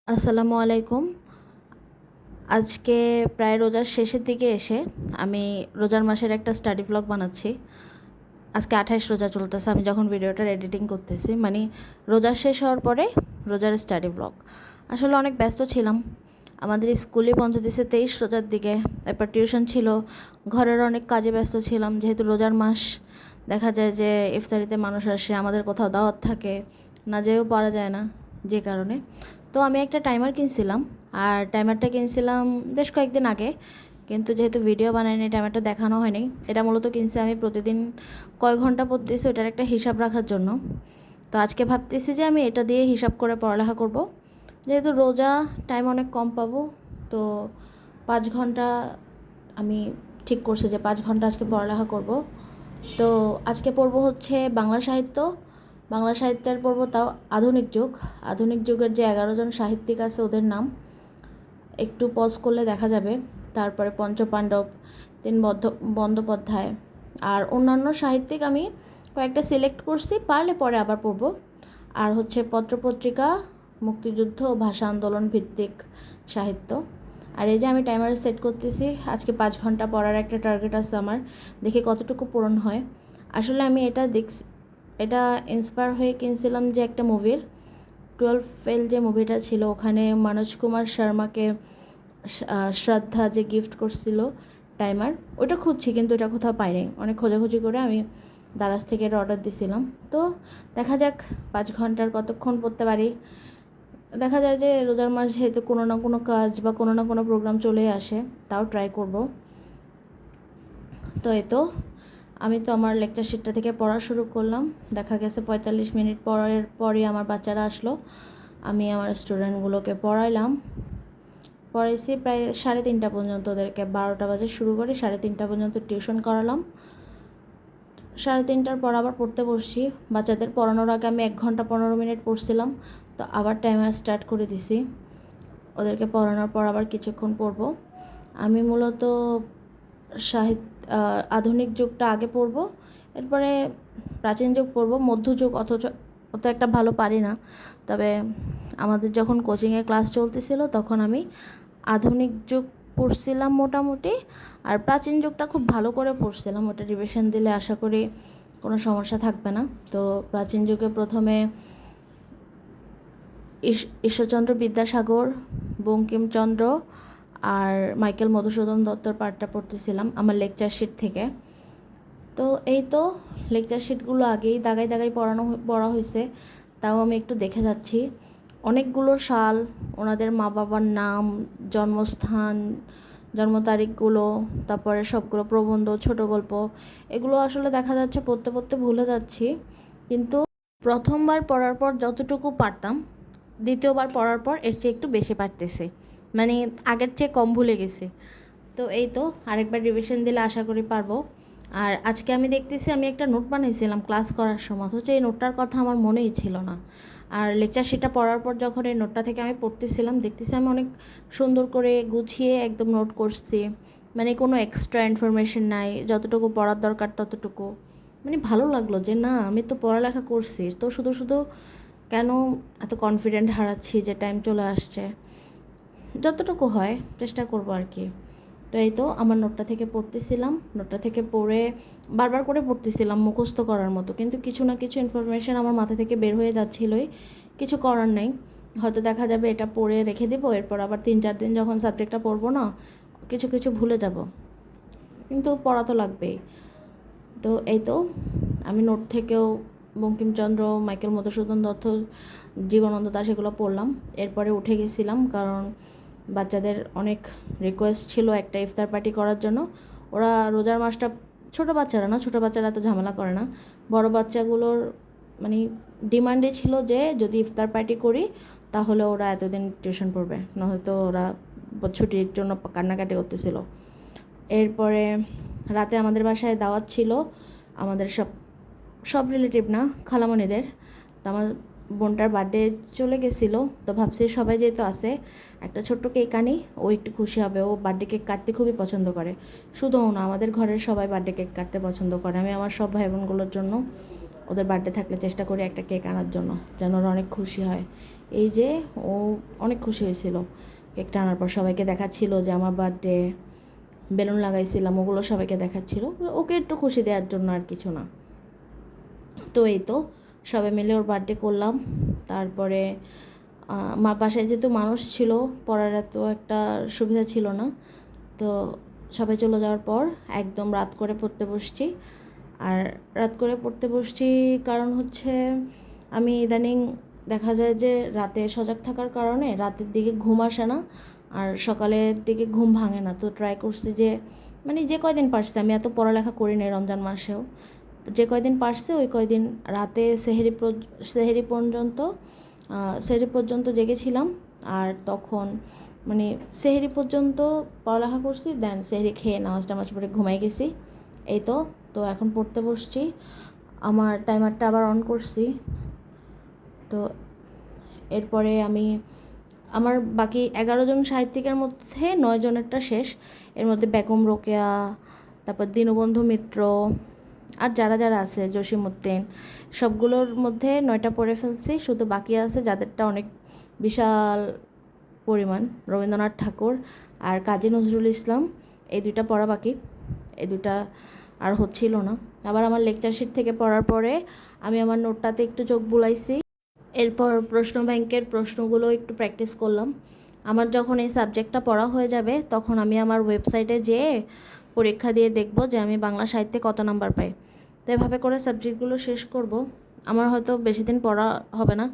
আসসালামু আলাইকুম। আজকে প্রায় রোজার শেষের দিকে এসে আমি রোজার মাসের একটা স্টাডি ব্লগ বানাচ্ছি। আজকে 28 রোজা চলতেছে আমি যখন ভিডিওটার এডিটিং করতেছি, মানে রোজা শেষ হওয়ার পরে রোজার স্টাডি ব্লগ। আসলে অনেক ব্যস্ত ছিলাম, আমাদের স্কুলে বন্ধ দিয়েছে 23 রোজার দিকে, এরপর টিউশন ছিল, ঘরের অনেক কাজে ব্যস্ত ছিলাম। যেহেতু রোজার মাস, দেখা যায় যে ইফতারিতে মানুষ আসে, আমাদের কোথাও দাওয়াত থাকে, না যেয়েও পারা যায় না, যে কারণে তো আমি একটা টাইমার কিনছিলাম। আর টাইমারটা কিনছিলাম বেশ কয়েকদিন আগে, কিন্তু যেহেতু ভিডিও বানাইনি টাইমারটা দেখানো হয়নি। এটা মূলত কিনছি আমি প্রতিদিন কয় ঘন্টা পড়তেছি ওটার একটা হিসাব রাখার জন্য। তো আজকে ভাবতেছি যে আমি এটা দিয়ে হিসাব করে পড়ালেখা করব, যেহেতু রোজা টাইম অনেক কম পাবো। তো 5 ঘন্টা আমি ঠিক করছি যে 5 ঘন্টা আজকে পড়ালেখা করব। তো আজকে পড়ব হচ্ছে বাংলা সাহিত্য। বাংলা সাহিত্যের পড়ব তাও আধুনিক যুগ। আধুনিক যুগের যে 11 জন সাহিত্যিক আছে ওদের নাম একটু পজ করলে দেখা যাবে। তারপরে পঞ্চপাণ্ডব, বন্দ্যোপাধ্যায় আর অন্যান্য সাহিত্যিক আমি কয়েকটা সিলেক্ট করছি, পারলে পরে আবার পড়ব। আর হচ্ছে পত্রপত্রিকা, মুক্তিযুদ্ধ ও ভাষা আন্দোলন ভিত্তিক সাহিত্য। আর এই যে আমি টাইমার সেট করতেছি, আজকে 5 ঘন্টা পড়ার একটা টার্গেট আছে আমার, দেখি কতটুকু পূরণ হয়। আসলে আমি এটা ইন্সপায়ার হয়ে কিনছিলাম যে একটা মুভির 12 ফেল যে মুভিটা ছিল, ওখানে মনোজ কুমার শর্মাকে শ্রদ্ধা যে গিফট করছিল টাইমার, ওটা খুঁজছি কিন্তু এটা কোথাও পাইনি। অনেক খোঁজাখুঁজি করে আমি দারাজ থেকে এটা অর্ডার দিয়েছিলাম। তো দেখা যাক 5 ঘন্টার কতক্ষণ পড়তে পারি। দেখা যায় যে রোজার মাস যেহেতু কোনো না কোনো কাজ বা কোনো না কোনো প্রোগ্রাম চলেই আসে, তাও ট্রাই করব। তো এই তো আমি তো আমার লেকচার শিটটা থেকে পড়া শুরু করলাম। দেখা গেছে 45 মিনিট পরের পরই আমার বাচ্চারা আসলো, আমি আমার স্টুডেন্টগুলোকে পড়াইছি প্রায় 3:30 পর্যন্ত। ওদেরকে 12টা বাজে শুরু করে 3:30 পর্যন্ত টিউশন করালাম। 3:30টার পর আবার পড়তে বসছি। বাচ্চাদের পড়ানোর আগে আমি 1 ঘন্টা 15 মিনিট পড়ছিলাম, তো আবার টাইমার স্টার্ট করে দিছি। ওদেরকে পড়ানোর পর আবার কিছুক্ষণ পড়ব। আমি মূলত আধুনিক যুগটা আগে পড়ব, এরপরে প্রাচীন যুগ পড়ব, মধ্যযুগ অত একটা ভালো পারি না। তবে আমাদের যখন কোচিংয়ে ক্লাস চলতেছিল তখন আমি আধুনিক যুগ পড়ছিলাম মোটামুটি, আর প্রাচীন যুগটা খুব ভালো করে পড়ছিলাম। ওটা রিভিশন দিলে আশা করি কোনো সমস্যা থাকবে না। তো প্রাচীন যুগে প্রথমে ঈশ্বরচন্দ্র বিদ্যাসাগর, বঙ্কিমচন্দ্র আর মাইকেল মধুসূদন দত্তর পাঠটা পড়তেছিলাম আমার লেকচার শিট থেকে। তো এই তো লেকচার শিটগুলো আগেই দাগাই দাগাই পড়া হয়েছে, তাও আমি একটু দেখে যাচ্ছি। অনেকগুলো সাল, ওনাদের মা বাবার নাম, জন্মস্থান, জন্ম তারিখগুলো, তারপরে সবগুলো প্রবন্ধ, ছোট গল্প, এগুলো আসলে দেখা যাচ্ছে পড়তে পড়তে ভুলে যাচ্ছি। কিন্তু প্রথমবার পড়ার পর যতটুকু পারতাম, দ্বিতীয়বার পড়ার পর এর চেয়ে একটু বেশি পারতেছি, মানে আগের চেয়ে কম ভুলে গেছি। তো এই তো আরেকবার রিভিশন দিলে আশা করি পারবো। আর আজকে আমি দেখতেছি আমি একটা নোট বানিয়েছিলাম ক্লাস করার সময়, হচ্ছে এই নোটটার কথা আমার মনেই ছিল না। আর লেকচার শিটটা পড়ার পর যখন এই নোটটা থেকে আমি পড়তেছিলাম, দেখতেছি আমি অনেক সুন্দর করে গুছিয়ে একদম নোট করছি, মানে কোনো এক্সট্রা ইনফরমেশন নাই, যতটুকু পড়ার দরকার ততটুকু। মানে ভালো লাগলো যে না, আমি তো পড়ালেখা করছি, তো শুধু শুধু কেন এত কনফিডেন্ট হারাচ্ছি যে টাইম চলে আসছে। যতটুকু হয় চেষ্টা করবো আর কি। তো এই তো আমার নোটটা থেকে পড়তেছিলাম, নোটটা থেকে পড়ে বারবার করে পড়তেছিলাম মুখস্থ করার মতো, কিন্তু কিছু না কিছু ইনফরমেশান আমার মাথা থেকে বের হয়ে যাচ্ছিলোই। কিছু করার নেই, হয়তো দেখা যাবে এটা পড়ে রেখে দেবো, এরপর আবার 3-4 দিন যখন সাবজেক্টটা পড়বো না, কিছু কিছু ভুলে যাব, কিন্তু পড়া তো লাগবেই। তো এই তো আমি নোট থেকেও বঙ্কিমচন্দ্র, মাইকেল মধুসূদন দত্ত, জীবনানন্দ দাশ এগুলো পড়লাম। এরপরে উঠে গেছিলাম, কারণ বাচ্চাদের অনেক রিকোয়েস্ট ছিল একটা ইফতার পার্টি করার জন্য। ওরা রোজার মাসটা, ছোটো বাচ্চারা না, ছোটো বাচ্চারা তো ঝামেলা করে না, বড় বাচ্চাগুলোর মানে ডিমান্ডে ছিল যে যদি ইফতার পার্টি করি তাহলে ওরা এতদিন টিউশন পড়বে, নয়তো ওরা ছুটির জন্য কান্নাকাটি করতেছিল। এরপরে রাতে আমাদের বাসায় দাওয়াত ছিল, আমাদের সব সব রিলেটিভ না, খালামণিদের। তো আমার বোনটার বার্থডে চলে গেছিলো, তো ভাবছি সবাই যেহেতু আছে একটা ছোট্ট কেক আনি, ও একটু খুশি হবে। ও বার্থডে কেক কাটতে খুবই পছন্দ করে, শুধু না আমাদের ঘরের সবাই বার্থডে কেক কাটতে পছন্দ করে। আমি আমার সব ভাই বোনগুলোর জন্য ওদের বার্থডে থাকলে চেষ্টা করি একটা কেক আনার জন্য, যেন ওরা অনেক খুশি হয়। এই যে ও অনেক খুশি হয়েছিল কেকটা আনার পর, সবাইকে দেখাচ্ছিল যে আমার বার্থডে, বেলুন লাগাইছিলাম, ওগুলো সবাইকে দেখাচ্ছিল, ওকে একটু খুশি দেওয়ার জন্য, আর কিছু না। তো এই তো সবাই মিলে ওর বার্থডে করলাম। তারপরে মা বাসায় যেহেতু মানুষ ছিল, পড়ার এত একটা সুবিধা ছিল না, তো সবাই চলে যাওয়ার পর একদম রাত করে পড়তে বসছি। আর রাত করে পড়তে বসছি কারণ হচ্ছে আমি ইদানিং দেখা যায় যে রাতে সজাগ থাকার কারণে রাতের দিকে ঘুম আসে না, আর সকালের দিকে ঘুম ভাঙে না। তো ট্রাই করছি যে মানে যে কয়দিন পারছি, আমি এত পড়ালেখা করি নাই রমজান মাসেও, যে কয়দিন পারছে ওই কয়দিন রাতে সেহরি পর্যন্ত জেগেছিলাম। আর তখন মানে সেহরি পর্যন্ত পড়ালেখা করছি, দেন সেহরি খেয়ে নামাজ টামাজ পরে ঘুমাই গেছি। এই তো তো এখন পড়তে বসছি, আমার টাইমারটা আবার অন করছি। তো এরপরে আমি আমার বাকি 11 জন সাহিত্যিকের মধ্যে 9 জনেরটা শেষ। এর মধ্যে বেগম রোকেয়া, তারপর দীনবন্ধু মিত্র, আর যারা যারা আছে জসিমউদ্দিন, সবগুলোর মধ্যে 9টা পড়ে ফেলছি। শুধু বাকি আছে যাদেরটা অনেক বিশাল পরিমাণ, রবীন্দ্রনাথ ঠাকুর আর কাজী নজরুল ইসলাম, এই দুইটা পড়া বাকি। এই দুটা আর হচ্ছিল না। আবার আমার লেকচার শিট থেকে পড়ার পরে আমি আমার নোটটাতে একটু চোখ বুলাইছি। এরপর প্রশ্ন ব্যাংকের প্রশ্নগুলো একটু প্র্যাকটিস করলাম। আমার যখন এই সাবজেক্টটা পড়া হয়ে যাবে তখন আমি আমার ওয়েবসাইটে যেয়ে পরীক্ষা দিয়ে দেখব যে আমি বাংলা সাহিত্যে কত নাম্বার পাই। তো এভাবে করে সাবজেক্টগুলো শেষ করব। আমার হয়তো বেশি দিন পড়া হবে না,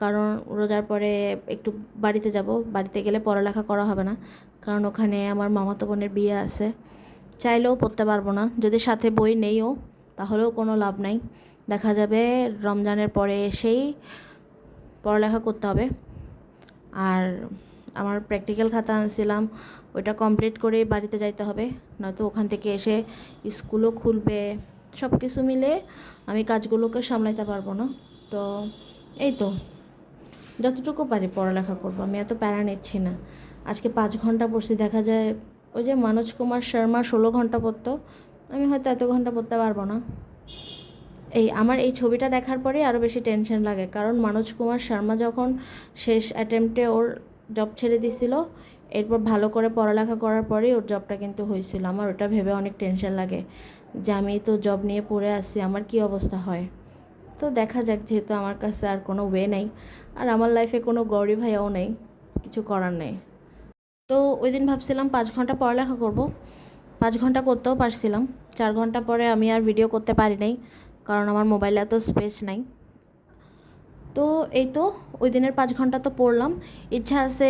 কারণ রোজার পরে একটু বাড়িতে যাব, বাড়িতে গেলে পড়ালেখা করা হবে না, কারণ ওখানে আমার মামাতো বোনের বিয়ে আছে। চাইলেও পড়তে পারবো না, যদি সাথে বই নেইও তাহলেও কোনো লাভ নাই। দেখা যাবে রমজানের পরে এসেই পড়ালেখা করতে হবে। আর আমার প্র্যাকটিক্যাল খাতা আনছিলাম, ওইটা কমপ্লিট করেই বাড়িতে যাইতে হবে, নয়তো ওখান থেকে এসে স্কুলও খুলবে, সব কিছু মিলে আমি কাজগুলোকে সামলাইতে পারবো না। তো এই তো যতটুকু পারি পড়ালেখা করবো, আমি এত প্যারা নিচ্ছি না। আজকে 5 ঘন্টা পড়ছি, দেখা যায় ওই যে মনোজ কুমার শর্মা 16 ঘন্টা পড়তো, আমি হয়তো এত ঘন্টা পড়তে পারবো না। আমার এই ছবিটা দেখার পরেই আরও বেশি টেনশন লাগে, কারণ মনোজ কুমার শর্মা যখন শেষ অ্যাটেম্পটে ওর জব ছেড়ে দিছিল, এরপর ভালো করে পড়ালেখা করার পরেই ওর জবটা কিন্তু হয়েছিল। আমার ওটা ভেবে অনেক টেনশন লাগে যে আমি তো জব নিয়ে পড়ে আছি, আমার কি অবস্থা হয়। তো দেখা যাক, যেহেতু আমার কাছে আর কোনো ওয়ে নেই, আর আমার লাইফে কোনো গৌরী ভাইয়াও নেই, কিছু করার নেই। তো ওই দিন ভাবছিলাম 5 ঘন্টা পড়ালেখা করব, 5 ঘন্টা করতেও পারছিলাম। 4 ঘন্টা পরে আমি আর ভিডিও করতে পারি নাই, কারণ আমার মোবাইলে এত স্পেস নাই। তো এই তো ওই দিনের 5 ঘন্টা তো পড়লাম। ইচ্ছা আছে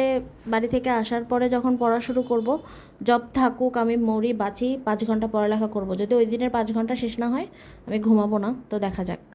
বাড়ি থেকে আসার পরে যখন পড়া শুরু করব, জব থাকুক আমি মরি বাঁচি 5 ঘন্টা পড়ালেখা করব। যদি ওই দিনের 5 ঘন্টা শেষ না হয় আমি ঘুমাবো না। তো দেখা যাক।